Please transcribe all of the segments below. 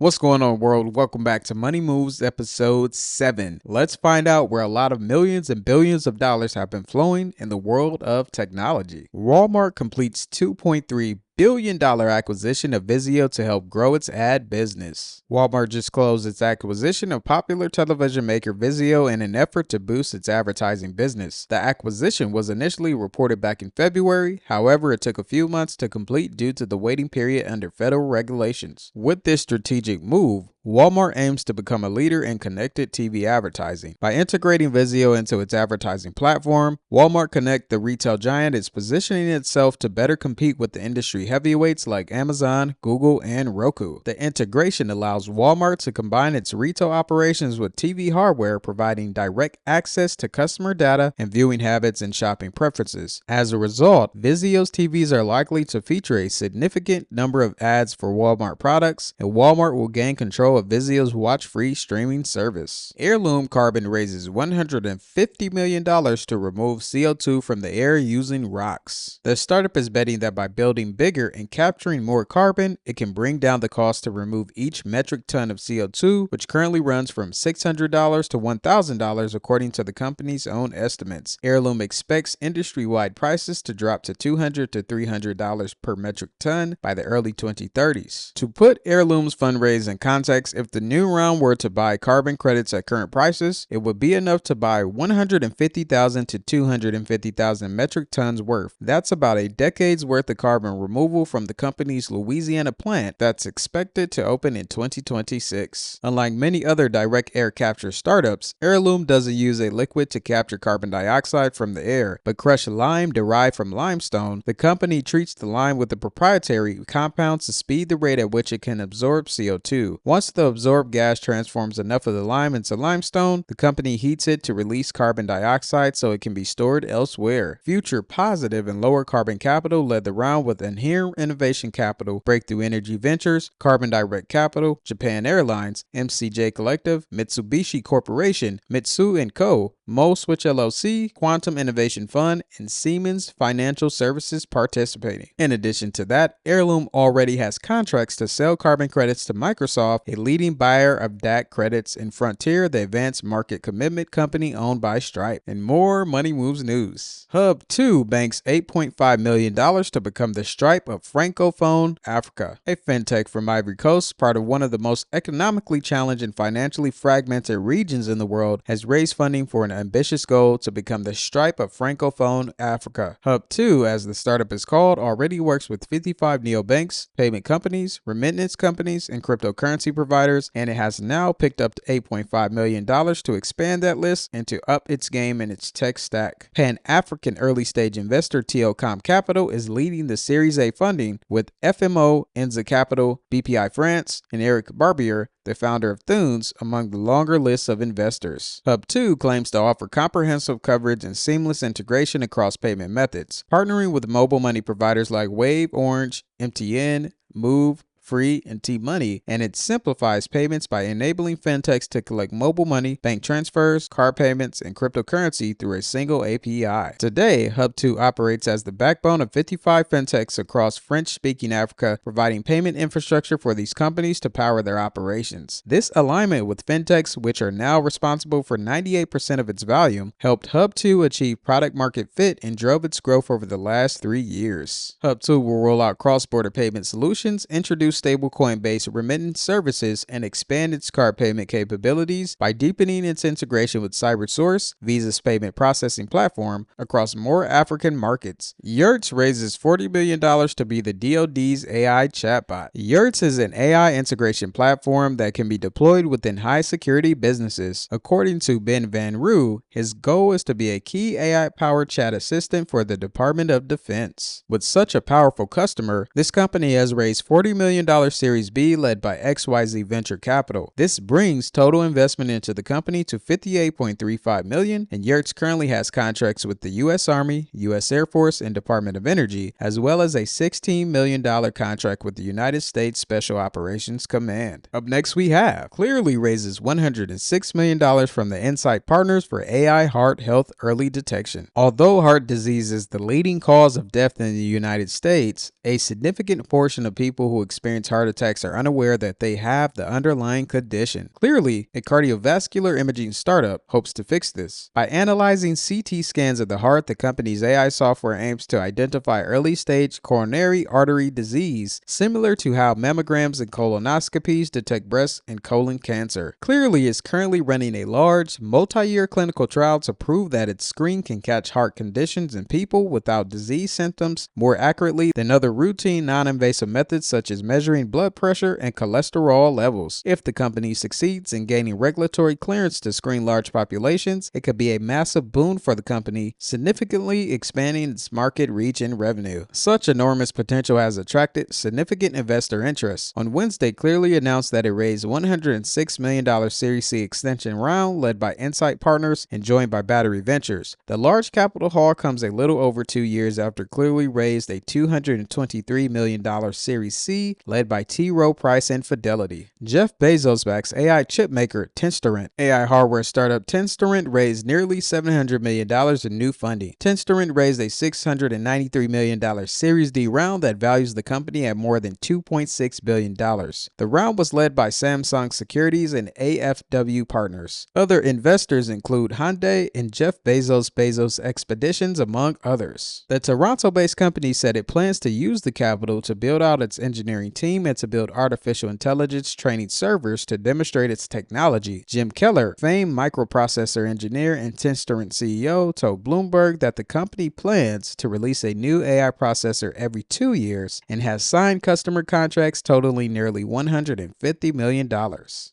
What's going on, world? Welcome back to Money Moves episode 7. Let's find out where a lot of millions and billions of dollars have been flowing in the world of technology. Walmart completes $2.3 billion acquisition of Vizio to help grow its ad business. Walmart just closed its acquisition of popular television maker Vizio in an effort to boost its advertising business. The acquisition was initially reported back in February, however, it took a few months to complete due to the waiting period under federal regulations. With this strategic move, Walmart aims to become a leader in connected TV advertising. By integrating Vizio into its advertising platform, Walmart Connect, the retail giant, is positioning itself to better compete with the industry heavyweights like Amazon, Google, and Roku. The integration allows Walmart to combine its retail operations with TV hardware, providing direct access to customer data and viewing habits and shopping preferences. As a result, Vizio's TVs are likely to feature a significant number of ads for Walmart products, and Walmart will gain control of Vizio's watch-free streaming service. Heirloom Carbon raises $150 million to remove CO2 from the air using rocks. The startup is betting that by building bigger and capturing more carbon, it can bring down the cost to remove each metric ton of CO2, which currently runs from $600 to $1,000 according to the company's own estimates. Heirloom expects industry-wide prices to drop to $200 to $300 per metric ton by the early 2030s. To put Heirloom's fundraise in context, if the new round were to buy carbon credits at current prices, it would be enough to buy 150,000 to 250,000 metric tons worth. That's about a decade's worth of carbon removal from the company's Louisiana plant that's expected to open in 2026. Unlike many other direct air capture startups, Heirloom doesn't use a liquid to capture carbon dioxide from the air, but crushed lime derived from limestone. The company treats the lime with a proprietary compound to speed the rate at which it can absorb CO2. Once the absorbed gas transforms enough of the lime into limestone, the company heats it to release carbon dioxide so it can be stored elsewhere. Future Positive and Lower Carbon Capital led the round with Inherent Innovation Capital, Breakthrough Energy Ventures, Carbon Direct Capital, Japan Airlines, MCJ Collective, Mitsubishi Corporation, Mitsui & Co., Mo Switch LLC, Quantum Innovation Fund, and Siemens Financial Services participating. In addition to that, Heirloom already has contracts to sell carbon credits to Microsoft, a leading buyer of DAC credits, and Frontier, the advanced market commitment company owned by Stripe. And more Money Moves news. Hub2 banks $8.5 million to become the Stripe of Francophone Africa. A fintech from Ivory Coast, part of one of the most economically challenged and financially fragmented regions in the world, has raised funding for an ambitious goal to become the Stripe of Francophone Africa. Hub2, as the startup is called, already works with 55 neobanks, payment companies, remittance companies, and cryptocurrency providers, and it has now picked up $8.5 million to expand that list and to up its game in its tech stack. Pan-African early-stage investor Telecom Capital is leading the Series A funding, with FMO, Enza Capital, BPI France, and Eric Barbier, the founder of Thunes, among the longer lists of investors. Hub2 claims to offer comprehensive coverage and seamless integration across payment methods, partnering with mobile money providers like Wave, Orange, MTN, Move, Free, and T-Money, and it simplifies payments by enabling fintechs to collect mobile money, bank transfers, card payments, and cryptocurrency through a single API. Today, Hub2 operates as the backbone of 55 fintechs across French-speaking Africa, providing payment infrastructure for these companies to power their operations. This alignment with fintechs, which are now responsible for 98% of its volume, helped Hub2 achieve product market fit and drove its growth over the last 3 years. Hub2 will roll out cross-border payment solutions, introduce stablecoin-based remittance services, and expand its card payment capabilities by deepening its integration with CyberSource, Visa's payment processing platform, across more African markets. Yurts raises $40 million to be the DoD's AI chatbot. Yurts is an AI integration platform that can be deployed within high-security businesses. According to Ben Van Roo, his goal is to be a key AI-powered chat assistant for the Department of Defense. With such a powerful customer, this company has raised $40 million Series B led by XYZ Venture Capital. This brings total investment into the company to $58.35 million, and Yurts currently has contracts with the U.S. Army, U.S. Air Force, and Department of Energy, as well as a $16 million contract with the United States Special Operations Command. Up next, we have Cleerly raises $106 million from the Insight Partners for AI heart health early detection. Although heart disease is the leading cause of death in the United States, a significant portion of people who experience experience heart attacks are unaware that they have the underlying condition. Cleerly, a cardiovascular imaging startup, hopes to fix this. By analyzing CT scans of the heart, the company's AI software aims to identify early-stage coronary artery disease, similar to how mammograms and colonoscopies detect breast and colon cancer. Cleerly is currently running a large, multi-year clinical trial to prove that its screen can catch heart conditions in people without disease symptoms more accurately than other routine non-invasive methods such as measuring blood pressure and cholesterol levels. If the company succeeds in gaining regulatory clearance to screen large populations, it could be a massive boon for the company, significantly expanding its market reach and revenue. Such enormous potential has attracted significant investor interest. On Wednesday, Cleerly announced that it raised $106 million Series C extension round led by Insight Partners and joined by Battery Ventures. The large capital haul comes a little over 2 years after Cleerly raised a $223 million Series C led by T. Rowe Price and Fidelity. Jeff Bezos backs AI chip maker Tenstorrent. AI hardware startup Tenstorrent raised nearly $700 million in new funding. Tenstorrent raised a $693 million Series D round that values the company at more than $2.6 billion. The round was led by Samsung Securities and AFW Partners. Other investors include Hyundai and Jeff Bezos Expeditions, among others. The Toronto-based company said it plans to use the capital to build out its engineering team and to build artificial intelligence training servers to demonstrate its technology. Jim Keller, famed microprocessor engineer and Tenstorrent CEO, told Bloomberg that the company plans to release a new AI processor every 2 years and has signed customer contracts totaling nearly $150 million.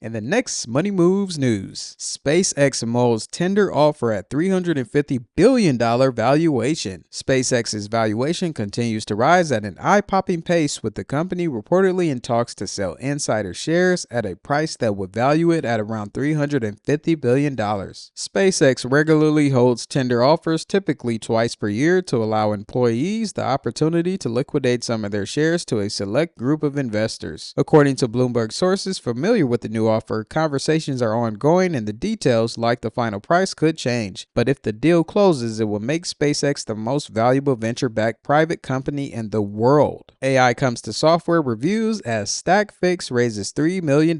In the next Money Moves news, SpaceX molds tender offer at $350 billion valuation. SpaceX's valuation continues to rise at an eye-popping pace, with the company reportedly in talks to sell insider shares at a price that would value it at around $350 billion. SpaceX regularly holds tender offers, typically twice per year, to allow employees the opportunity to liquidate some of their shares to a select group of investors. According to Bloomberg sources familiar with the new offer, conversations are ongoing and the details, like the final price, could change. But if the deal closes, it will make SpaceX the most valuable venture-backed private company in the world. AI comes to software reviews as StackFix raises $3 million.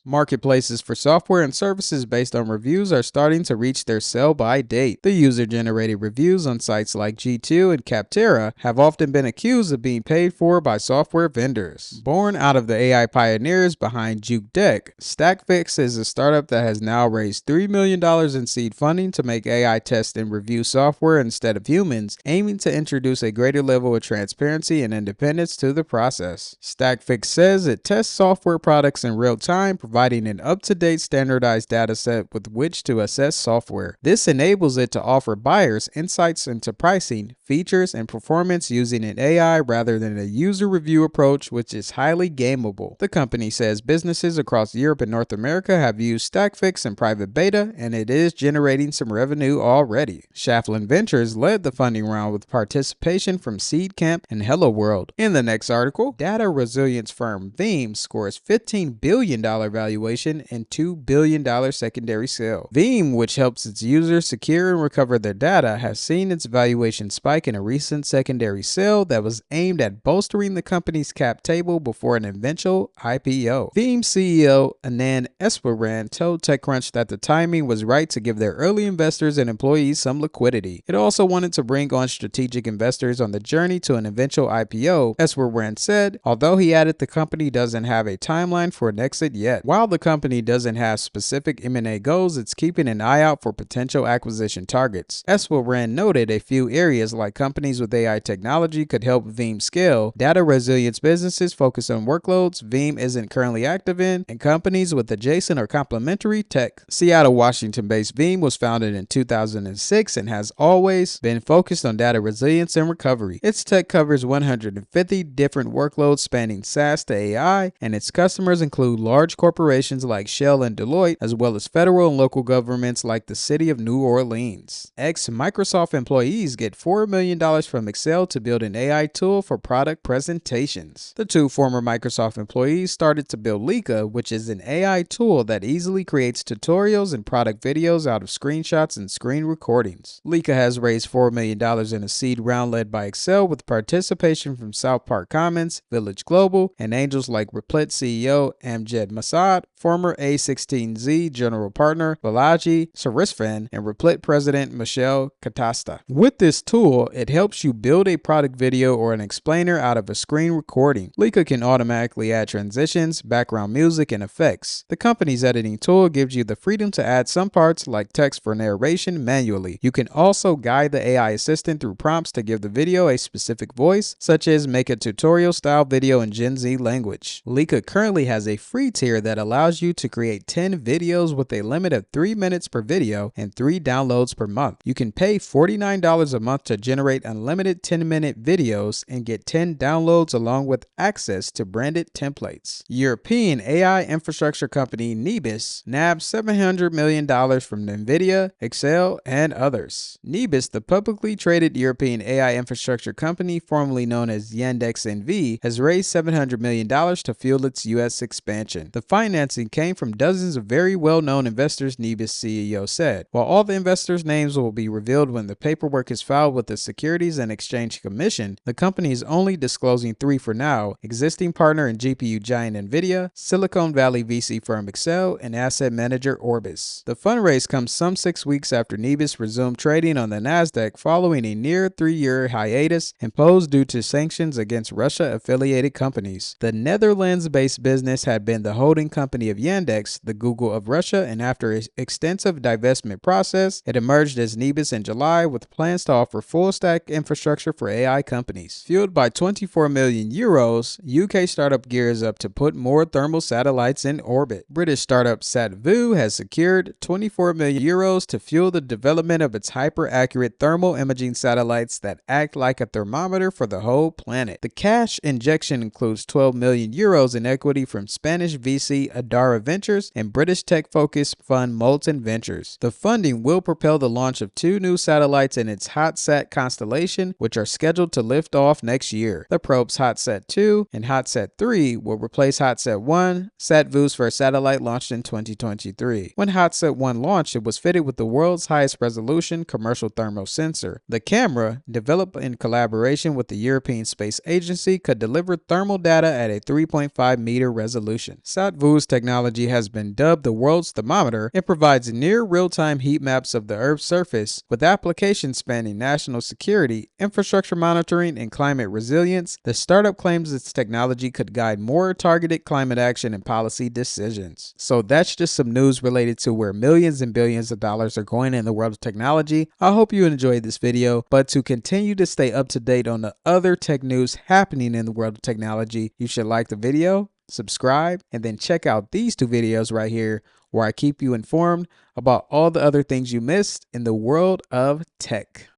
Marketplaces for software and services based on reviews are starting to reach their sell-by date. The user-generated reviews on sites like G2 and Capterra have often been accused of being paid for by software vendors. Born out of the AI pioneers behind JukeDeck, StackFix is a startup that has now raised $3 million in seed funding to make AI test and review software instead of humans, aiming to introduce a greater level of transparency and independence to the process. StackFix says it tests software products in real time, providing an up-to-date standardized dataset with which to assess software. This enables it to offer buyers insights into pricing, features, and performance using an AI rather than a user review approach, which is highly gameable. The company says businesses across Europe and North America have used StackFix in private beta, and it is generating some revenue already. Shaflin Ventures led the funding round with participation from Seedcamp and Hello World. In the next article, data resilience firm Veeam scores $15 billion valuation and $2 billion secondary sale. Veeam, which helps its users secure and recover their data, has seen its valuation spike in a recent secondary sale that was aimed at bolstering the company's cap table before an eventual IPO. Veeam CEO Anand Eswaran told TechCrunch that the timing was right to give their early investors and employees some liquidity. It also wanted to bring on strategic investors on the journey to an eventual IPO, Eswaran said, although he added the company doesn't have a timeline for an exit yet. While the company doesn't have specific M&A goals, it's keeping an eye out for potential acquisition targets. Eswaran noted a few areas like companies with AI technology could help Veeam scale, data resilience businesses focus on workloads Veeam isn't currently active in, and companies with adjacent or complementary tech. Seattle, Washington-based Veeam was founded in 2006 and has always been focused on data resilience and recovery. Its tech covers 150 different workloads spanning SaaS to AI, and its customers include large corporations like Shell and Deloitte, as well as federal and local governments like the city of New Orleans. Ex-Microsoft employees get $4 million from Excel to build an AI tool for product presentations. The two former Microsoft employees started to build Lika, which is an AI tool that easily creates tutorials and product videos out of screenshots and screen recordings. Lika has raised $4 million in a seed round led by Excel with participation from South Park Commons, Village Knowledge Global, and angels like Replit CEO Amjad Masad, former A16Z General Partner Balaji Sarisvan, and Replit President Michelle Catasta. With this tool, it helps you build a product video or an explainer out of a screen recording. Lika can automatically add transitions, background music, and effects. The company's editing tool gives you the freedom to add some parts like text for narration manually. You can also guide the AI assistant through prompts to give the video a specific voice, such as make a tutorial style video in Gen Z language. Lika currently has a free tier that allows you to create 10 videos with a limit of 3 minutes per video and 3 downloads per month. You can pay $49 a month to generate unlimited 10-minute videos and get 10 downloads along with access to branded templates. European AI infrastructure company Nebis nabbed $700 million from NVIDIA, Excel, and others. Nebis, the publicly traded European AI infrastructure company formerly known as Yandex NV, has raised $700 million to fuel its U.S. expansion. The financing came from dozens of very well-known investors, Nebis CEO said. While all the investors' names will be revealed when the paperwork is filed with the Securities and Exchange Commission, the company is only disclosing 3 for now: existing partner and GPU giant NVIDIA, Silicon Valley VC firm Excel, and asset manager Orbis. The fundraise comes some 6 weeks after Nebis resumed trading on the Nasdaq following a near 3-year hiatus imposed due to sanctions against Russia-affiliated companies. The Netherlands-based business had been the holding company of Yandex, the Google of Russia, and after an extensive divestment process, it emerged as Nebis in July with plans to offer full-stack infrastructure for AI companies. Fueled by 24 million euros, UK startup gears up to put more thermal satellites in orbit. British startup Satvu has secured 24 million euros to fuel the development of its hyper-accurate thermal imaging satellites that act like a thermometer for the whole planet. The cash injection includes 12 million euros in equity from Spanish VC Adara Ventures and British tech-focused fund Molten Ventures. The funding will propel the launch of 2 new satellites in its HotSat constellation, which are scheduled to lift off next year. The probes HotSat 2 and HotSat 3 will replace HotSat 1, Satvu's first satellite launched in 2023. When HotSat 1 launched, it was fitted with the world's highest resolution commercial thermal sensor. The camera, developed in collaboration with the European Space Agency, could deliver thermal data at a 3.5 meter resolution. Satvu's technology has been dubbed the world's thermometer and provides near real-time heat maps of the Earth's surface with applications spanning national security, infrastructure monitoring, and climate resilience. The startup claims its technology could guide more targeted climate action and policy decisions. So that's just some news related to where millions and billions of dollars are going in the world of technology. I hope you enjoyed this video, but to continue to stay up to date on the other tech news happening in the world of technology, you should like the video, subscribe, and then check out these 2 videos right here where I keep you informed about all the other things you missed in the world of tech.